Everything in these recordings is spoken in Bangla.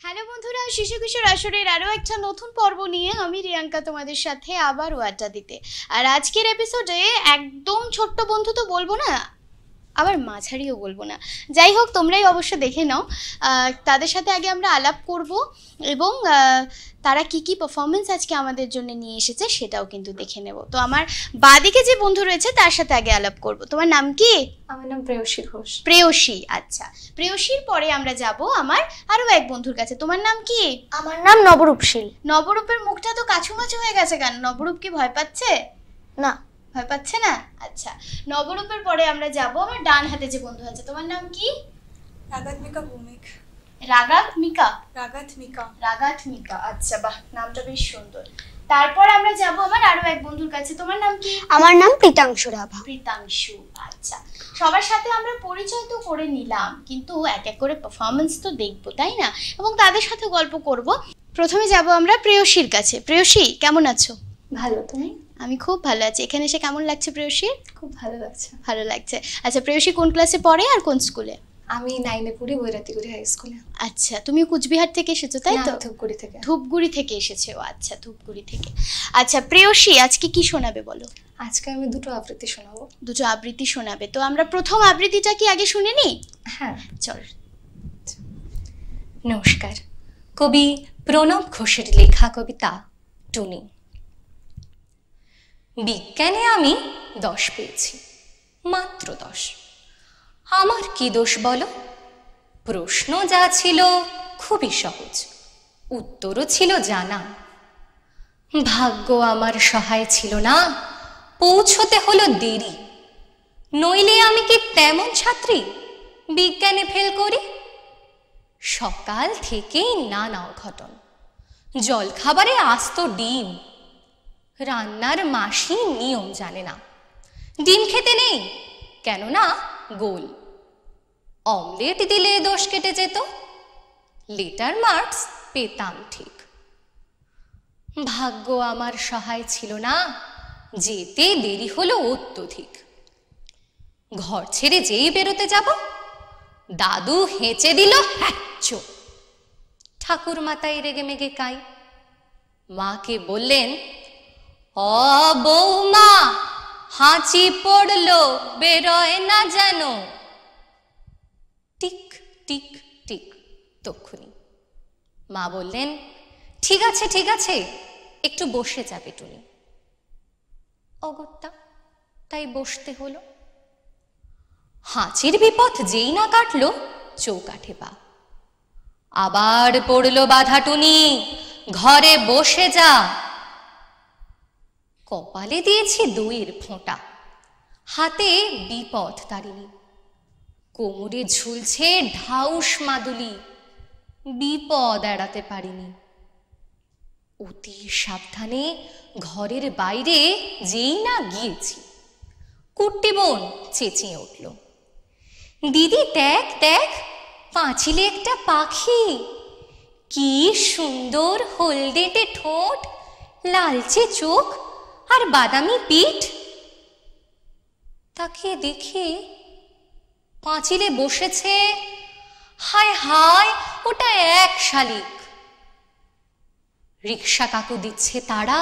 হ্যালো বন্ধুরা, শিশু কিশোর আসরের আরও একটা নতুন পর্ব নিয়ে আমি রিয়াঙ্কা তোমাদের সাথে আবারও আড্ডা দিতে। আর আজকের এপিসোডে একদম ছোট্ট বন্ধু তো বলবো না, আবার মাঝারিও বলবো না, যাই হোক তোমরাই অবশ্য দেখে নাও। তাদের সাথে আগে আমরা আলাপ করব এবং তারা কি কি পারফরমেন্স আজকে আমাদের জন্য নিয়ে এসেছে সেটাও কিন্তু দেখে নেব। তো আমার বাদিকে যে বন্ধু রয়েছে তার সাথে আগে আলাপ করব। তোমার নাম কি? আমার নাম প্রেয়সী ঘোষ। প্রেয়সী, আচ্ছা। প্রেয়সীর পরে আমরা যাব আমার আরও এক বন্ধুর কাছে। তোমার নাম কি? আমার নাম নবরূপশীল। নবরূপের মুখটা তো কাছুমাছু হয়ে গেছে কেন? নবরূপ কি ভয় পাচ্ছে? না, ভয় পাচ্ছে না। আচ্ছা, নবরূপের পরে আমরা যাব আমার ডান হাতে যে বন্ধু আছে। তোমার নাম কি? রাগাত্মিকা ভৌমিক। রাগাত্মিকা? রাগাত্মিকা। রাগাত্মিকা, আচ্ছা, বাহ, নামটা বেশ সুন্দর। তারপর আমরা যাব আমার আরো এক বন্ধুর কাছে। তোমার নাম কি? আমার নাম প্রীতাংশু রাভা। প্রীতাংশু, আচ্ছা। সবার সাথে আমরা পরিচয় তো করে নিলাম, কিন্তু এক এক করে পারফরমেন্স তো দেখবো, তাই না? এবং তাদের সাথে গল্প করব। প্রথমে যাব আমরা প্রেয়সীর কাছে। প্রেয়সী, কেমন আছো? ভালো, তুমি? আমি খুব ভালো আছি। এখানে এসে কেমন লাগছে প্রেয়সী? খুব ভালো লাগছে। ভালো লাগছে। আচ্ছা, প্রেয়সী কোন ক্লাসে পড়ে আর কোন স্কুলে? আমি 9-এ পড়ি, বৈরাতিগুড়ি হাই স্কুলে। আচ্ছা, তুমি কুচবিহার থেকে এসেছো তাই তো? ধূপগুড়ি থেকে। ধূপগুড়ি থেকে এসেছো, আচ্ছা, ধূপগুড়ি থেকে। আচ্ছা প্রেয়সী, আজকে কি শোনাবে বলো? আজকে আমি দুটো আবৃত্তি শোনাবো। দুটো আবৃত্তি শোনাবে, তো আমরা প্রথম আবৃত্তিটা কি আগে শুনে নিই? হ্যাঁ, চল। নমস্কার। কবি প্রণব ঘোষের লেখা কবিতা টুনি। বিজ্ঞানে আমি 10 পেয়েছি, মাত্র 10। আমার কি দোষ বলো? প্রশ্ন যা ছিল খুবই সহজ, উত্তরও ছিল জানা। ভাগ্য আমার সহায় ছিল না, পৌঁছতে হলো দেরি। নইলে আমি কি তেমন ছাত্রী বিজ্ঞানে ফেল করি? সকাল থেকেই নানা অঘটন, জলখাবারে আস্ত ডিম। রান্নার মাসি নিয়ম জানে না, ডিম খেতে নেই কেননা গোল। অমলেট দিলে দোষ কেটে যেত, লেটার মার্কস পেতাম ঠিক। ভাগ্য আমার সহায় ছিল না, যেতে দেরি হলো অত্যধিক। ঘর ছেড়ে যেই বেরোতে যাব, দাদু হেঁচে দিল হ্যাচো। ঠাকুর মাতাই রেগে মেগে কাই। মাকে বললেন, অ বৌমা, হাঁচি পড়লো, বেরোয় না যেন। টিক টিক টিক, তক্ষুনি মা বললেন, ঠিক আছে ঠিক আছে, একটু বসে যাবে টুনি। অগত্যা তাই বসতে হলো। হাঁচির বিপদ যেই না কাটলো, চৌকাঠে পা। আবার পড়লো বাধা, টুনি ঘরে বসে যা। কপালে দিয়েছি দইয়ের ফোঁটা, হাতে বিপদ তারিণী। কোমরে ঝুলছে ঢাউস মাদুলি, বিপদ এড়াতে পারিনি। অতি সাবধানে ঘরের বাইরে যেই না গিয়েছি, কুট্টি বোন চেঁচিয়ে উঠল, দিদি দেখ দেখ, পাঁচিলে একটা পাখি, কি সুন্দর হলদেটে ঠোঁট, লালচে চোখ আর বাদামি পিঠ। তাকে দেখে পাঁচিলে বসেছে, হায় হায়, ওটা এক শালিক। রিক্সা কাকু দিচ্ছে তাড়া,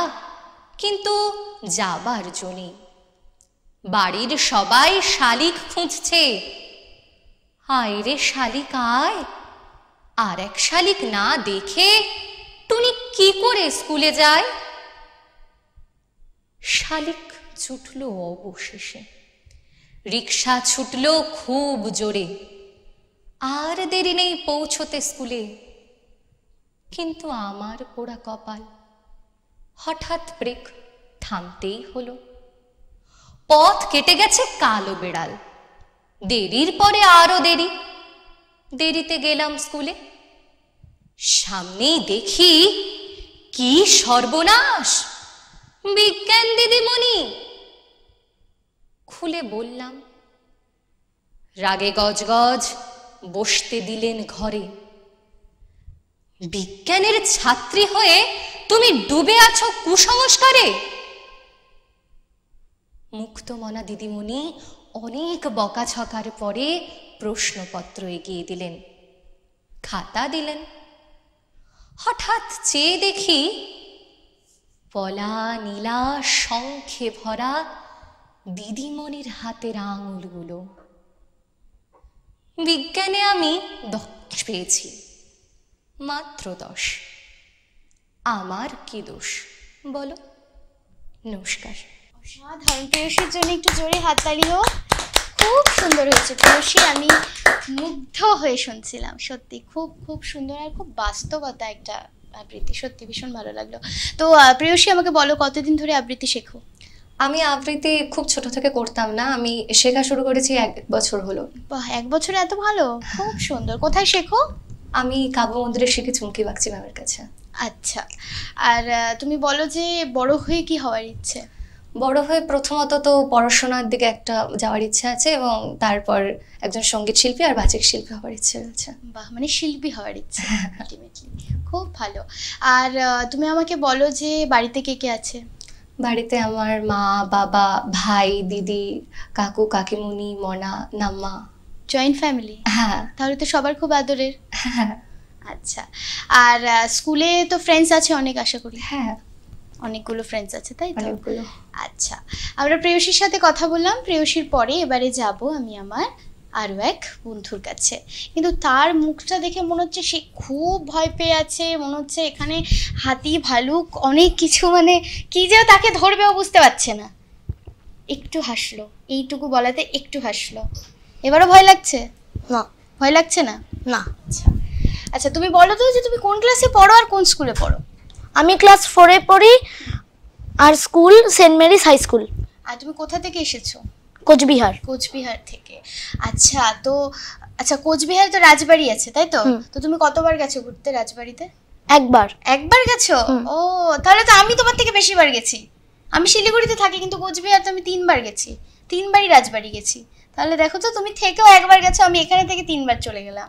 কিন্তু যাবার জন্যে। বাড়ির সবাই শালিক খুঁজছে। আয় রে শালিক আয়। আর এক শালিক না দেখে টুনি কি করে স্কুলে যায়? শালিক ছুটল অবশেষে, রিক্সা ছুটল খুব জোরে। আর দেরি নেই পৌঁছতে স্কুলে। কিন্তু আমার পোড়া কপাল, হঠাৎ ব্রেক, থামতেই হলো। পথ কেটে গেছে কালো বেড়াল। দেরির পরে আরো দেরি। দেরিতে গেলাম স্কুলে। সামনেই দেখি কি সর্বনাশ, বিজ্ঞান দিদিমণি। খুলে বললাম। রাগে গজগজ বসতে দিলেন ঘরে। বিজ্ঞানের ছাত্রী হয়ে তুমি ডুবে আছো কুসংস্কারে। মুক্তমনা দিদিমণি অনেক বকাঝকার পরে প্রশ্নপত্র এগিয়ে দিলেন, খাতা দিলেন। হঠাৎ চেয়ে দেখি পলা নীলা শঙ্খে ভরা দিদিমণির হাতের আঙুলগুলো। বিজ্ঞানে আমি 10 পেয়েছি, মাত্র 10। আমার কি দোষ বলো? নমস্কার। অসাধারণ। প্রেয়সীর জন্য একটু জোরে হাততালি হোক। খুব সুন্দর হয়েছে প্রেয়সী, আমি মুগ্ধ হয়ে শুনছিলাম। সত্যি খুব খুব সুন্দর আর খুব বাস্তবতা একটা আবৃত্তি, সত্যি ভীষণ ভালো লাগলো। তো প্রেয়সী, আমাকে বলো কতদিন ধরে আবৃত্তি শেখো? আমি আবৃত্তি খুব ছোট থেকে করতাম না, আমি শেখা শুরু করেছি 1 বছর হলো। বাহ, 1 বছরে এত ভালো, খুব সুন্দর। কোথায় শেখো? আমি কাব্য মন্দিরে শিখি চুমকি বাগচি ম্যামের কাছে। আচ্ছা, আর তুমি বলো যে বড় হয়ে কি হওয়ার ইচ্ছে? বড় হয়ে প্রথমত তো পড়াশোনার দিকে একটা যাওয়ার ইচ্ছা আছে, এবং তারপর একজন সঙ্গীত শিল্পী আর বাচিক শিল্পী হওয়ার ইচ্ছে রয়েছে। বাহ, মানে শিল্পী হওয়ার ইচ্ছে আলটিমেটলি, খুব ভালো। আর তুমি আমাকে বলো যে বাড়িতে কে কে আছে? বাড়িতে আমার মা, বাবা, ভাই, দিদি, কাকু, কাকিমুনি, মনা, নাম্মা। Joint family? হ্যাঁ। তাহলে তো সবার খুব আদরের। হ্যাঁ। আচ্ছা, আর স্কুলে তো ফ্রেন্ডস আছে অনেক, আশা করি? হ্যাঁ, অনেকগুলো ফ্রেন্ডস আছে, তাই তো? অনেকগুলো। আচ্ছা, আমরা প্রেয়সীর সাথে কথা বললাম। প্রেয়সীর পরে এবারে যাব আমি আমার আরও এক বন্ধুর কাছে, কিন্তু তার মুখটা দেখে মনে হচ্ছে সে খুব ভয় পেয়ে আছে। মনে হচ্ছে এখানে হাতি ভালুক অনেক কিছু, মানে কি যে তাকে ধরবেও বুঝতে পারছে না। একটু হাসলো, এইটুকু বলাতে একটু হাসলো। এবারও ভয় লাগছে? না। ভয় লাগছে না? না। আচ্ছা আচ্ছা, তুমি বলো তো যে তুমি কোন ক্লাসে পড়ো আর কোন স্কুলে পড়ো? আমি ক্লাস 4-এ পড়ি, আর school Saint Mary's high school. আর তুমি কোথা থেকে এসেছো? কোচবিহার। কোচবিহার থেকে। আচ্ছা, তো আচ্ছা, কোচবিহারে তো রাজবাড়ি আছে, তাই তো? তো তুমি কতবার গেছো ঘুরতে রাজবাড়িতে? একবার। একবার গেছো? ও, তাহলে তো আমি তোমার থেকে বেশিবার গেছি। আমি শিলিগুড়িতে থাকি, কিন্তু কোচবিহার তো আমি 3বার গেছি, 3বারই রাজবাড়ি গেছি। তাহলে দেখো তো, তুমি থেকেও একবার গেছো, আমি এখানে থেকে 3বার চলে গেলাম।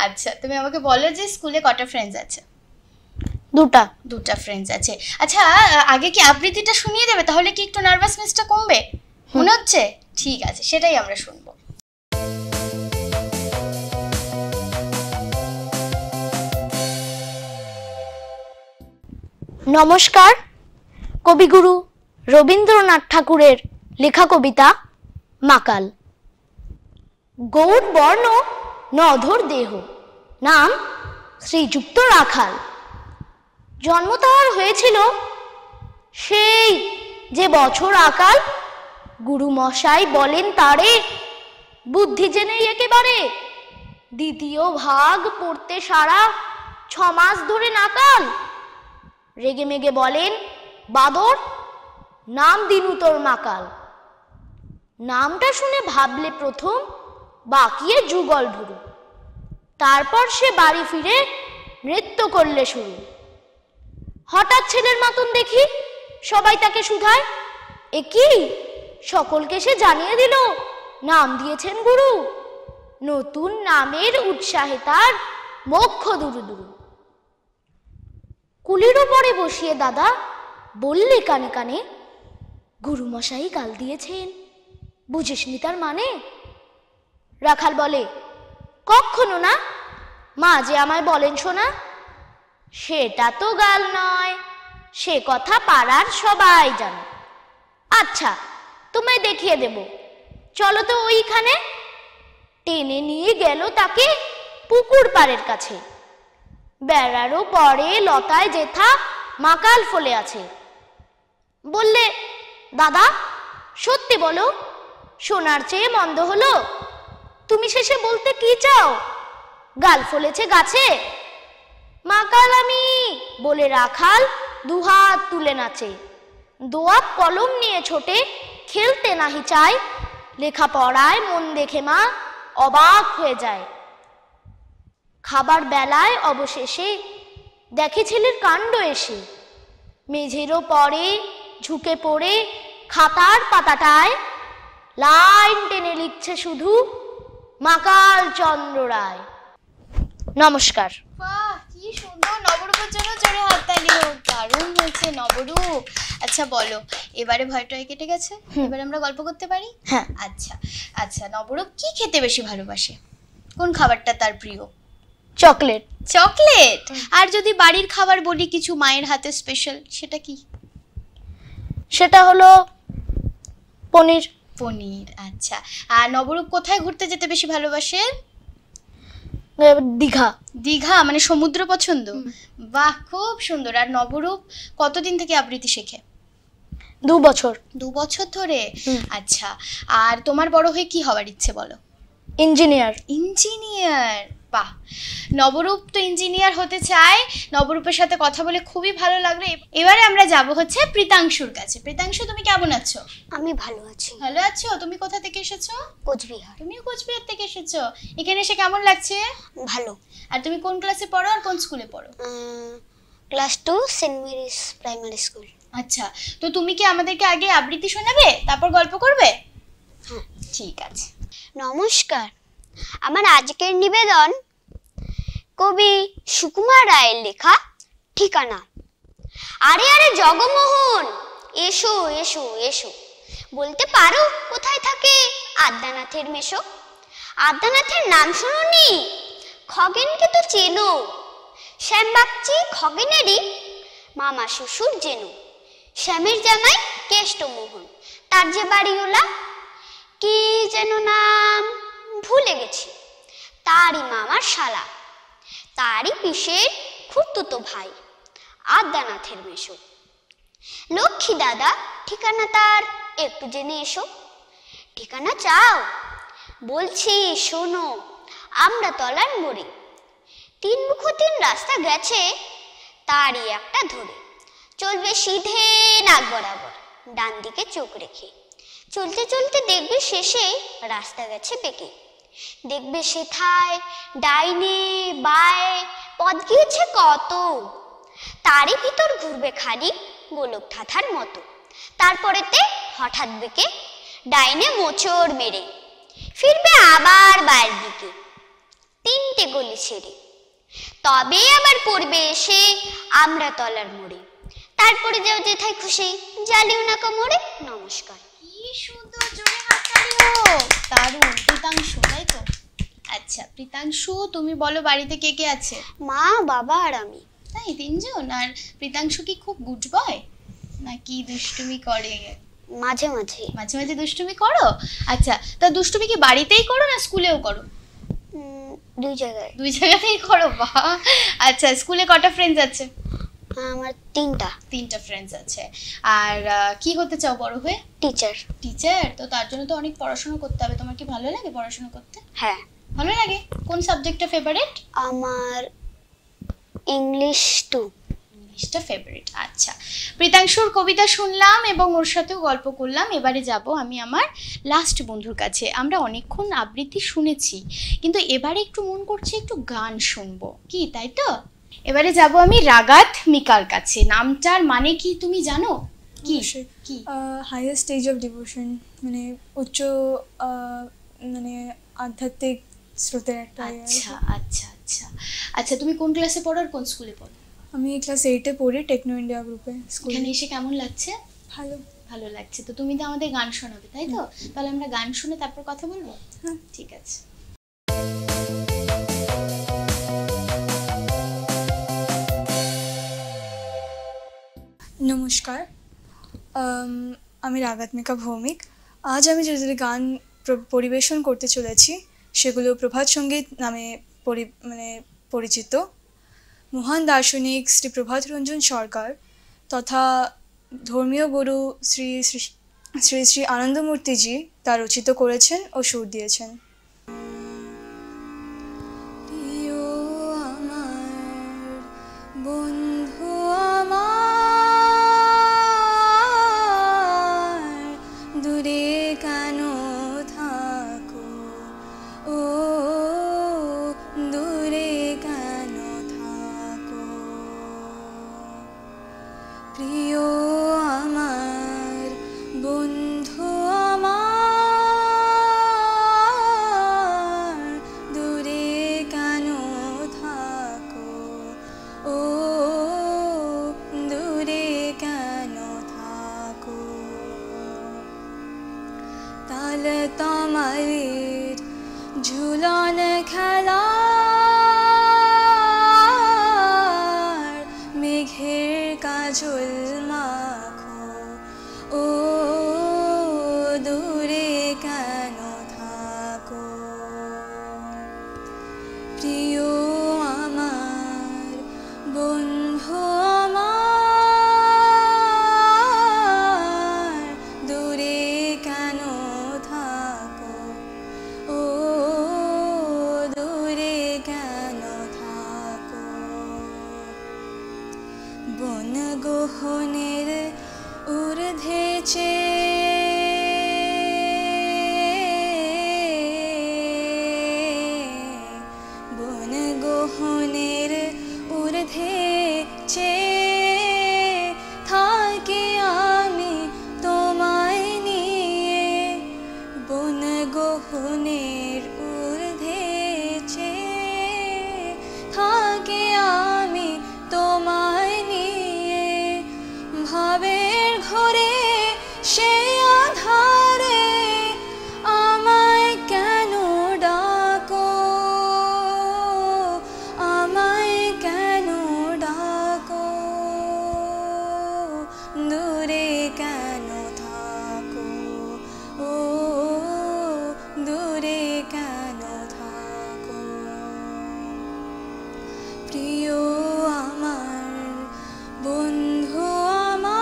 আচ্ছা, তুমি আমাকে বলো যে স্কুলে কটা ফ্রেন্ডস আছে? 2টা ফ্রেন্ডস আছে। আচ্ছা, আগে কি আবৃত্তিটা শুনিয়ে দেবে, তাহলে কি একটু নার্ভাসনেসটা কমবে মনে হচ্ছে? ঠিক আছে, সেটাই আমরা শুনবো। নমস্কার। কবিগুরু রবীন্দ্রনাথ ঠাকুরের লেখা কবিতা মাকাল। গৌর বর্ণ নধর দেহ, নাম শ্রীযুক্ত রাখাল। জন্ম তাহার হয়েছিল সেই যে বছর আকাল। গুরু মশাই বলেন তারে, বুদ্ধি জেনেই একেবারে। দ্বিতীয় ভাগ পড়তে সারা 6 মাস ধরে নাকাল। রেগে মেগে বলেন, বাদর নাম দিনু তোর মাকাল। নামটা শুনে ভাবলে প্রথম, বাকিয়ে যুগল ঢুরু। তারপর সে বাড়ি ফিরে নৃত্য করলে শুরু। হঠাৎ ছেলের মতন দেখি সবাই তাকে শুধায়, এ কি? সকলকে সে জানিয়ে দিল নাম দিয়েছেন গুরু। নতুন নামের উৎসাহে তার মোক্ষ দুরু দুরু। কুলির উপরে বসিয়ে দাদা বললে কানে কানে, গুরু মশাই গাল দিয়েছেন, বুঝিসনি তার মানে? রাখাল বলে, কখনো না, মা যে আমায় বলেন শোনা। সেটা তো গাল নয়, সে কথা পাড়ার সবাই জানে। আচ্ছা, তোমায় দেখিয়ে দেব, চলো তো ওইখানে। টেনে নিয়ে গেল তাকে পুকুর পাড়ের কাছে। বেড়ারও পরে লতায় যেথা মাকাল ফলে আছে। বললে, দাদা সত্যি বলো, সোনার চেয়ে মন্দ হলো? তুমি শেষে বলতে কি চাও, গাল ফলেছে গাছে? মাকাল আমি বলে রাখাল দুহাত তুলে নাচে। দোয়াত কলম নিয়ে ছোটে, খেলতে নাহি চায়। লেখাপড়ায় মন দেখে মা অবাক হয়ে যায়। খাবার বেলায় অবশেষে দেখে ছেলের কাণ্ড এসে। মেঝেরও পরে ঝুঁকে পড়ে খাতার পাতাটায় লাইন টেনে লিখছে শুধু মাকাল চন্দ্র রায়। নমস্কার। বাহ, কি সুন্দর! নবরূপের জন্য জোরে হাততালি হোক, দারুণ হয়েছে নবরূপ। আচ্ছা বলো, এবারে ভয়টাই কেটে গেছে, এবারে আমরা গল্প করতে পারি? হ্যাঁ। আচ্ছা আচ্ছা, নবরূপ কি খেতে বেশি ভালোবাসে? কোন খাবারটা তার প্রিয়? চকলেট। চকলেট? আর যদি বাড়ির খাবার বলি কিছু মায়ের হাতে স্পেশাল, সেটা কি? সেটা হলো পনির। পনির, আচ্ছা। আর নবরূপ কোথায় ঘুরতে যেতে বেশি ভালোবাসে? দীঘা। দীঘা মানে সমুদ্র পছন্দ? বাহ, খুব সুন্দর। আর নবরূপ কতদিন থেকে আবৃত্তি শেখে? 2 বছর। 2 বছর ধরে? আচ্ছা। আর তোমার বড় হয়ে কি হওয়ার ইচ্ছে বলো? ইঞ্জিনিয়ার। ইঞ্জিনিয়ার, বাহ। নবরূপ তো ইঞ্জিনিয়ার হতে চায়। নবরূপের সাথে কথা বলে খুবই ভালো লাগলো। এবারে আমরা যাব হচ্ছে প্রীতাংশুর কাছে। প্রীতাংশু, তুমি কেমন আছো? আমি ভালো আছি। ভালো আছো? তুমি কোথা থেকে এসেছো? কোচবিহার। তুমিও কোচবিহার থেকে এসেছো? এখানে এসে কেমন লাগছে? ভালো। আর তুমি কোন ক্লাসে পড়ো আর কোন স্কুলে পড়ো? Class 2, Saint Mary's primary school. আচ্ছা, তো তুমি কি আমাদেরকে আগে আবৃত্তি শোনাবে, তারপর গল্প করবে? হ্যাঁ, ঠিক আছে। নমস্কার। আমার আজকের নিবেদন কবি সুকুমার রায়ের লেখা ঠিকানা। আরে আরে জগমোহন, এসো এসো এসো, বলতে পারো কোথায় থাকে আদ্যানাথের মেশো? আদ্যানাথের নাম শুনোনি? খগেনকে তো চেনো, শ্যামবাগচি খগেনেরই মামা শ্বশুর জেনো। শ্যামের জামাই কেষ্টমোহন, তার যে বাড়িওলা কি যেন নাম ভুলে গেছি, তারই মামার শালা, তারই পিসের খুড়তুতো ভাই আদ্যানাথের মেশো। লক্ষ্মী দাদা ঠিকানা তার একটু জেনে এসো। ঠিকানা চাও? বলছি শোনো, আমরা তলার মোড়ে 3 মুখ 3 রাস্তা গেছে, তারই একটা ধরে চলবে সিধে নাক বরাবর, ডান দিকে চোখ রেখে। চলতে চলতে দেখবে শেষে রাস্তা গেছে বেঁকে। দেখবে সেথায় ডাইনে বায়ে পথ গিয়েছে কত, তারই ভিতর ঘুরবে খালি গোলক ধাঁধার মতো। তারপরেতে হঠাৎ বেঁকে ডাইনে মোচড় মেরে ফিরবে আবার বায়ের দিকে 3টে গলি ছেড়ে, তবে আবার পড়বে এসে আমরা তলার মোড়ে। তারপরে যাও যেথায় খুশি, জ্বালিও না কোমরে। নমস্কার। কি সুন্দর, জোরে হাততালি হোক। দারুণ। প্রীতাংশু, তাই তো? আচ্ছা প্রীতাংশু, তুমি বলো বাড়িতে কে কে আছে? মা, বাবা আর আমি। তাই, 3 জন? আর প্রীতাংশু কি খুব গুড বয় নাকি দুষ্টুমি করে? মাঝে মাঝে। মাঝে মাঝে দুষ্টুমি করো? আচ্ছা, তা দুষ্টুমি কি বাড়িতেই করো না স্কুলেও করো? 2 জায়গায়। 2 জায়গাতেই করো, বাহ। আচ্ছা, স্কুলে কটা ফ্রেন্ডস আছে? আমার 3টা। 3টা ফ্রেন্ডস আছে। আর কি হতে চাও বড় হয়ে? টিচার। টিচার? তো তার জন্য তো অনেক পড়াশোনা করতে হবে। তোমার কি ভালো লাগে পড়াশোনা করতে? হ্যাঁ, ভালো লাগে। কোন সাবজেক্টটা ফেভারিট? আমার ইংলিশ 2। ইংলিশটা ফেভারিট। আচ্ছা, প্রীতাংশুর কবিতা শুনলাম এবং ওর সাথেও গল্প করলাম। এবারে যাব আমি আমার লাস্ট বন্ধুর কাছে। আমরা অনেকক্ষণ আবৃত্তি শুনেছি, কিন্তু এবারে একটু মন করছে একটু গান শুনবো, কি তাই তো? এবারে যাব আমি রাগাত মিকার কাছে। নামটার মানে কি তুমি জানো? কি কি? হাইয়েস্ট স্টেজ অফ ডিভোশন, মানে উচ্চ মানে আধ্যাত্মিক স্রোতের একটা। আচ্ছা আচ্ছা আচ্ছা আচ্ছা, তুমি কোন ক্লাসে পড়ো আর কোন স্কুলে পড়ো? আমি ক্লাস 8-এ পড়ি, টেকনো ইন্ডিয়া গ্রুপে স্কুলে। এখানে এসে কেমন লাগছে? ভালো। ভালো লাগছে। তো তুমি তো আমাদের গান শোনাবে, তাই তো? তাহলে আমরা গান শুনে তারপর কথা বলবো। হ্যাঁ, ঠিক আছে। নমস্কার, আমি রাগাত্মিকা ভৌমিক। আজ আমি যে গান পরিবেশন করতে চলেছি সেগুলো প্রভাত সঙ্গীত নামে পরিচিত। মহান দার্শনিক শ্রী প্রভাত রঞ্জন সরকার তথা ধর্মীয় গুরু শ্রী শ্রী শ্রী শ্রী আনন্দমূর্তিজি তা রচিত করেছেন ও সুর দিয়েছেন। বন্ধু আমার দূরে কেন থাকো, ও দূরে কেন থাকো, প্রিয় আমার বন্ধু আমার দূরে কেন থাকো, ও দূরে কেন থাকো। তালে তোমার ঝুলন খেলা বন্ধু আমার দূরে কেন থাকো, ও দূরে কেন থাকো, বন গহনের ঊর্ধ্বে বন গহনের ঊর্ধ্বে থাকি আমি তোমায় নিয়ে, বন গহনের ঊর্ধ্বে থাকি আমি তোমায় নিয়ে, ভাবের ঘরে সে আধারে আমায় কেন ডাকো, আমায় কেন ডাকো, দূরে কেন থাকো, ও দূরে কেন থাকো, প্রিয় আমার বন্ধু আমার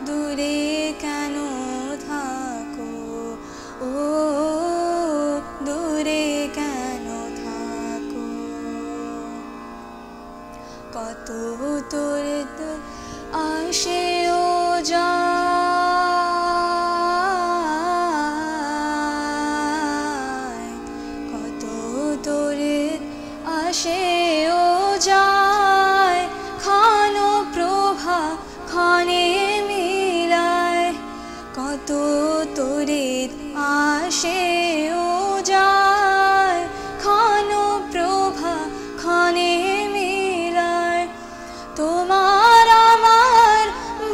দূরে কেন থাকো, ও দূরে কেন থাকো, কত তোর তো আসে ও যায়, কত তোরে আসে ও যায়, ক্ষণ প্রভা ক্ষণে মিলায়, কত তোরে আসে ও যায়, ক্ষণ প্রভা ক্ষণে মিলায়, তোমার আমার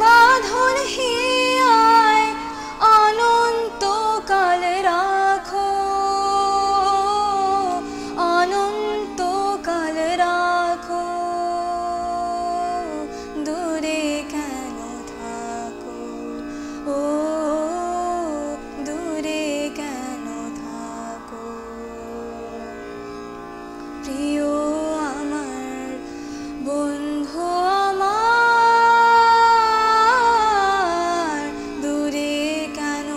বাঁধন হিয়ায় অনন্তকাল রাখো, অনন্তকাল রাখো, দূরে কেন থাকো, ও দূরে কেন থাকো, প্রিয় আমার বন্ধু আমার দূরে কেন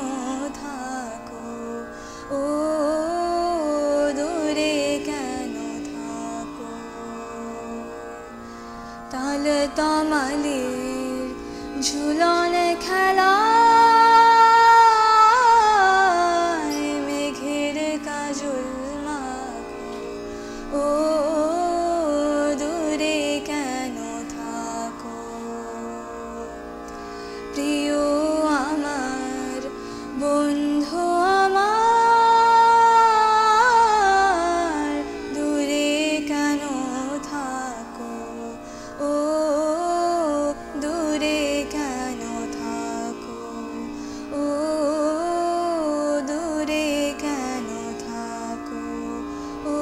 থাকো, ও দূরে কেন থাকো, তাল তমালের ঝুলন খেলায় মেঘের কাজল মাখো, ও দূরে কেন থাকো, প্রিয় আমার বন্ধু আমার দূরে কেন থাকো, ও দূরে কেন থাকো, ও দূরে কেন থাকো, ও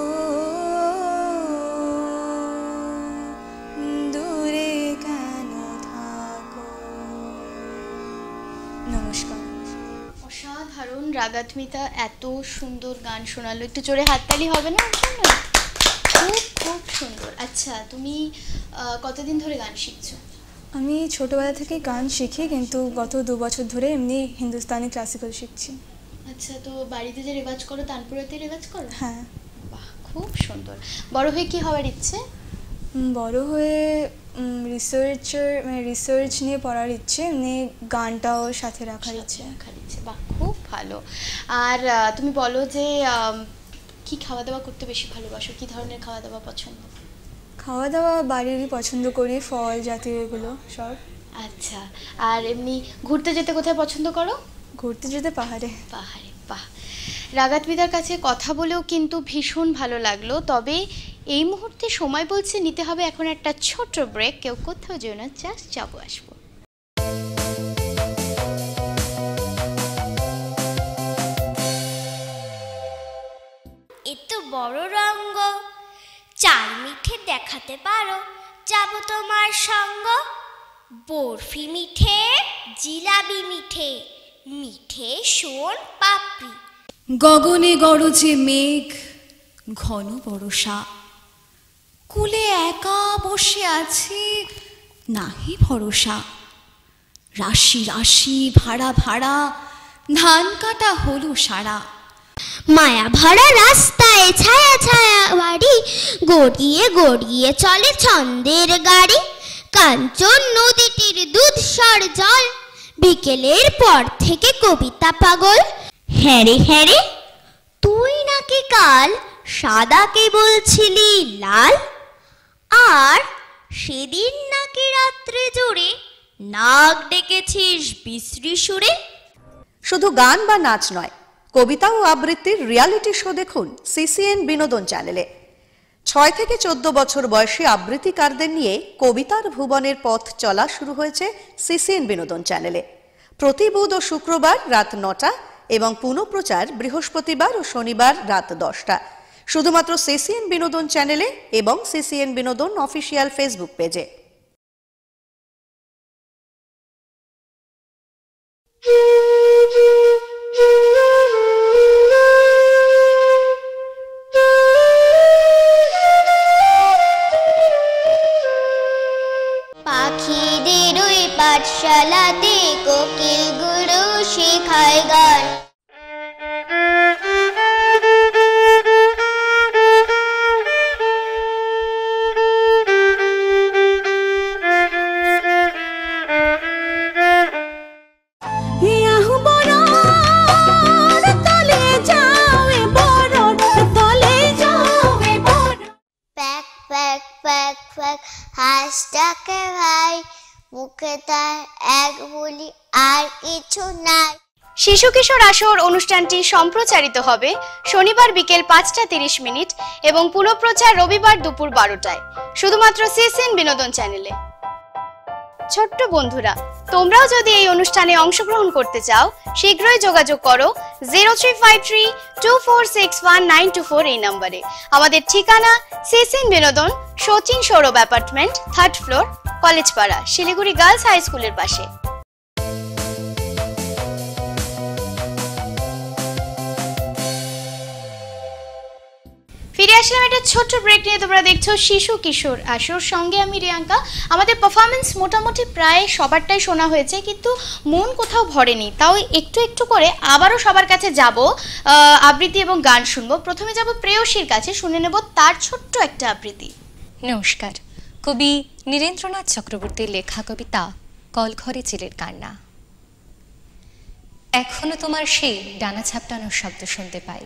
দূরে কেন থাকো। নমস্কার। অসাধারণ রাগাত্মিতা এত সুন্দর গান শোনালো, একটু জোরে হাততালি হবে না? খুব খুব সুন্দর। আচ্ছা, তুমি কতদিন ধরে গান শিখছো? আমি ছোটোবেলা থেকেই গান শিখি, কিন্তু গত 2 বছর ধরে এমনি হিন্দুস্তানি ক্লাসিক্যাল শিখছি। আচ্ছা, তো বাড়িতে যে রেওয়াজ করো তানপুরাতে রেওয়াজ করো? হ্যাঁ। বাহ, খুব সুন্দর। বড় হয়ে কি হওয়ার ইচ্ছে? বড় হয়ে রিসার্চ নিয়ে পড়ার ইচ্ছে, এমনি গানটাও সাথে রাখার ইচ্ছে। বাহ, খুব ভালো। আর তুমি বলো যে কি খাওয়া দাওয়া করতে বেশি ভালোবাসো, কি ধরনের খাওয়া দাওয়া পছন্দ? খাওয়া দাওয়া বাড়িরই পছন্দ করি, ফল জাতীয় এগুলো সব। আচ্ছা, আর এমনি ঘুরতে যেতে কোথায় পছন্দ করো? ঘুরতে যেতে পাহাড়ে। পাহাড়ে, বাহ। রাগাত্মিতার কাছে কথা বলেও কিন্তু ভীষণ ভালো লাগলো। তবে এই মুহূর্তে সময় বলছে নিতে হবে এখন একটা ছোট ব্রেক। কেউ কোথাও যেও না, জাস্ট যাবো আসবো। এত বড় রঙ্গ, চার মিঠে দেখাতে পারো, যাব তোমার সঙ্গ। বরফি মিঠে, জিলাবি মিঠে, মিঠে সোন পাপড়ি। গগনে গরজে মেঘ, ঘন বর্ষা। কুলে একা বসে আছি, নাহি ভরসা। রাশি রাশি ভাড়া ভাড়া, ধান কাটা হলো সারা। মায়া ভরা রাস্তায় ছায়া ছায়া বাড়ি, গড়িয়ে গড়িয়ে চলে ছন্দের গাড়ি। কাঞ্চন নদীটির দুধসর জল, বিকেলের পর থেকে কবিতা পাগল। হ্যাঁ রে তুই নাকি কাল সাদাকে বলছিলি লাল, আর সেদিন নাকি রাত্রে জুড়ে নাক ডেকেছিস বিশ্রী সুরে। শুধু গান বা নাচ নয়, কবিতা ও আবৃত্তির রিয়ালিটি শো দেখুন সিসিএন বিনোদন চ্যানেলে। 6 থেকে 14 বছর বয়সী আবৃত্তিকারদের নিয়ে কবিতার ভুবনের পথ চলা শুরু হয়েছে সিসিএন বিনোদন চ্যানেলে। প্রতি বুধ ও শুক্রবার রাত 9টা এবং পুনঃপ্রচার বৃহস্পতিবার ও শনিবার রাত 10টা, শুধুমাত্র সিসিএন বিনোদন চ্যানেলে এবং সিসিএন বিনোদন অফিসিয়াল ফেসবুক পেজে। পাখিদের ওই পাঠশালাতে কোকিল গুরু শেখায় গান। হাঁসটাকে ভাই, মুখে তার এক বলি আর কিছু নাই। শিশু কিশোর আসর অনুষ্ঠানটি সম্প্রচারিত হবে শনিবার বিকেল 5:30 এবং পুনঃপ্রচার রবিবার দুপুর 12টায়, শুধুমাত্র সিসিএন বিনোদন চ্যানেলে। ছোট্ট বন্ধুরা, তোমরাও যদি এই অনুষ্ঠানে অংশগ্রহণ করতে চাও, শীঘ্রই যোগাযোগ করো 0353246194 এই নম্বরে। আমাদের ঠিকানা CCN Binodan, Sachin Sourav apartment, 3rd floor, Collegepara, Siliguri girls high স্কুলের পাশে। ফিরে আসলাম একটা ছোট্ট ব্রেক নিয়ে। তোমরা দেখছো শিশু কিশোর আসর, সঙ্গে আমি রিয়াঙ্কা। আমাদের পারফরমেন্স মোটামুটি প্রায় সবারটাই শোনা হয়েছে, কিন্তু মন কোথাও ভরেনি। তাও একটু একটু করে আবারও সবার কাছে যাব, আবৃত্তি এবং গান শুনবো। প্রথমে যাব প্রেয়সীর কাছে, শুনে নেব তার ছোট্ট একটা আবৃত্তি। নমস্কার। কবি নীরেন্দ্রনাথ চক্রবর্তীর লেখা কবিতা কলঘরে চিলের কান্না। এখনো তোমার সেই ডানা ঝাপটানোর শব্দ শুনতে পাই,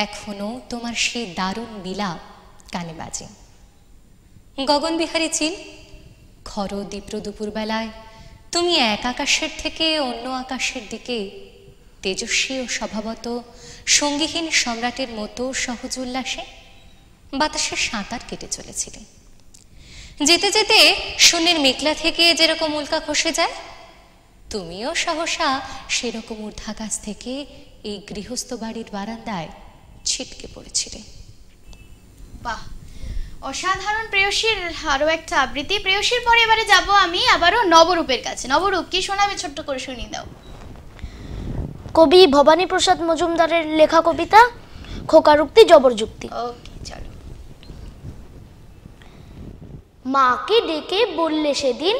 এখনো তোমার সেই দারুণ বিলাপ কানে বাজে। গগনবিহারী চিল, খর দীপ্র দুপুরবেলায় তুমি এক আকাশের থেকে অন্য আকাশের দিকে তেজস্বী ও স্বভাবত সঙ্গীহীন সম্রাটের মতো সহজ উল্লাসে বাতাসে সাঁতার কেটে চলেছিলে। যেতে যেতে শূন্যের মেঘলা থেকে যেরকম উল্কা খসে যায়, তুমিও সহসা সেরকম ঊর্ধ্বাকাশ থেকে এই গৃহস্থ বাড়ির বারান্দায় ছিটকে পড়েছিলে। বাহ, অসাধারণ প্রেয়সীর আরো একটা আবৃত্তি। প্রেয়সীর পরে এবারে যাব আমি আবারও নবরূপের কাছে। নবরূপ, কি শোনাবে ছোট্ট করে শুনিয়ে দাও। কবি ভবানী প্রসাদ মজুমদারের লেখা কবিতা খোকারুক্তি জবরযুক্তি। ওকে, চলো। মাকে ডেকে বললে সেদিন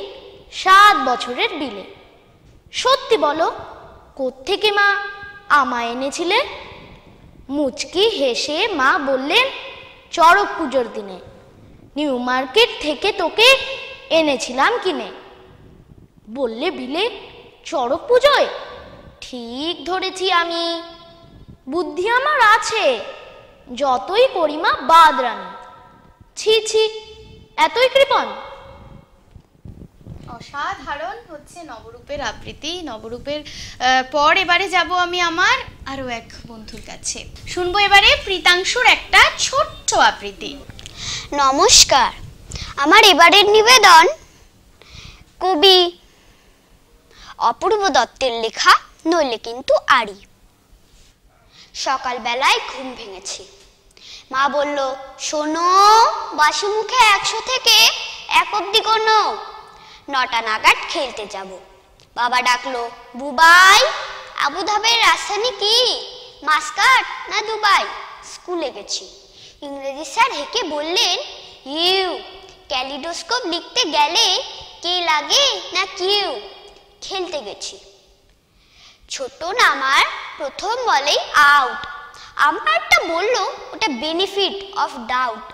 7 বছরের বিলে, সত্যি বলো কোত্থেকে মা আমায় এনেছিলে? মুচকি হেসে মা বললেন, চড়ক পুজোর দিনে নিউ মার্কেট থেকে তোকে এনেছিলাম কিনে। বললে বিলে চড়ক পুজোয়? ঠিক ধরেছি আমি, বুদ্ধি আমার আছে, যতই করি মা বাদ রানি। ছি ছি, এতই কৃপণ। অসাধারণ হচ্ছে নবরূপের আবৃত্তি। নবরূপের পর এবারে যাব আমি আমার আরো এক বন্ধুর কাছে, শুনবো এবারে প্রীতাংশুর একটা ছোট্ট আবৃত্তি। নমস্কার, আমার এবারের নিবেদন কবি অপূর্ব দত্তের লেখা নইলে কিন্তু আড়ি। সকালবেলায় ঘুম ভেঙেছি, মা বলল, শোনো বাসি মুখে 100 থেকে 1 অব্দি গোনো, 9টা নাগাদ খেলতে যাব। বাবা ডাকলো, বুবাই আবুধাবির রাজধানী কি, মাস্কাট না দুবাই? স্কুলে গেছি। ইংরেজি স্যার হেঁকে বললেন, ইউ। ক্যালিডোস্কোপ লিখতে গেলে কে লাগে না কিউ। খেলতে গেছি। ছোট নামার প্রথম বলেই আউট। আমারটা বললো ওটা বেনিফিট অফ ডাউট।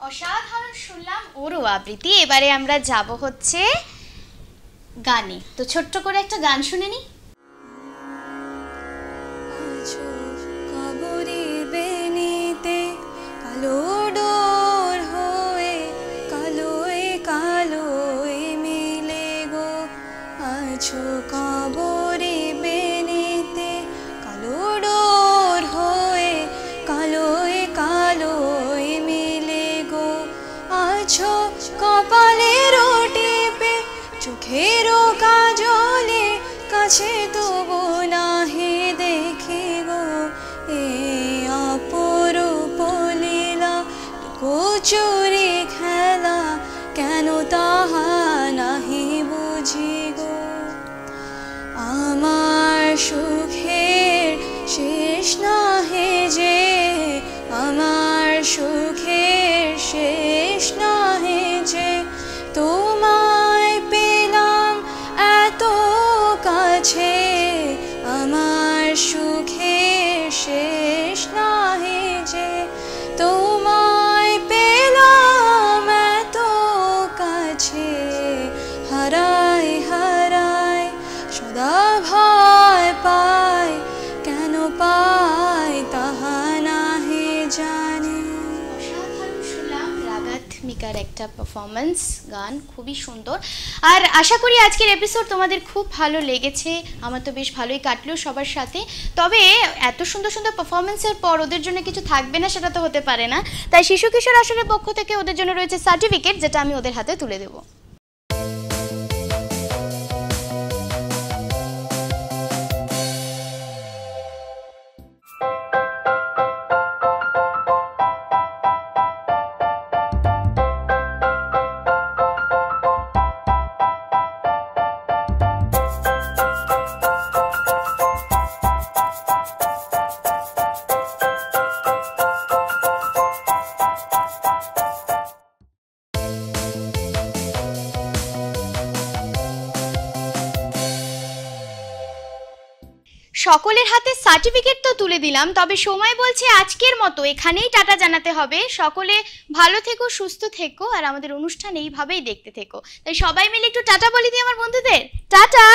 অসাধারণ শুনলাম ওরও আবৃত্তি। এবারে আমরা যাব হচ্ছে গানে। তো ছোট্ট করে একটা গান শুনে নি। কবরের বেনিতে কালো ডোর হয়ে কালোয় কালোয় মিলে গো। আছো কবরে বেনিতে কালো ডোর হয়ে কালোয় কালোয় মিলে গো। আছো কপালের টিপে চোখেরও কাজলে কাছে তবু নাহি দেখি গো। এ অপরূপ লীলা লুকোচুরি খেলা কেন তাহা নাহি বুঝি গো। আমার সুখের শেষ নাহি যে, আমার সুখের শেষ নাহি যে, তোমায় পেলাম এত কাছে। আমার সুখের শেষ নাহি যে, তোমায় পেলাম এত কাছে। হারাই হারাই সদা ভয় পাই, কেন পাই তাহা নাহি জানি। অসাধারণ শুনলাম রাগাত্মিকার একটা পারফরমেন্স, গান খুবই সুন্দর। আর আশা করি আজকের এপিসোড তোমাদের খুব ভালো লেগেছে। আমার তো বেশ ভালোই কাটলো সবার সাথে। তবে এত সুন্দর সুন্দর পারফরমেন্সের পর ওদের জন্য কিছু থাকবে না সেটা তো হতে পারে না। তাই শিশু কিশোর আসরের পক্ষ থেকে ওদের জন্য রয়েছে সার্টিফিকেট, যেটা আমি ওদের হাতে তুলে দেবো। সকলের হাতে সার্টিফিকেট তো তুলে দিলাম, তবে সময় বলছে আজকের মতো এখানেই টাটা জানাতে হবে। সকলে ভালো থেকো, সুস্থ থেকো, আর আমাদের অনুষ্ঠান এইভাবেই দেখতে থেকো। তাই সবাই মিলে একটু টাটা বলি দিই আমার বন্ধুদের। টাটা।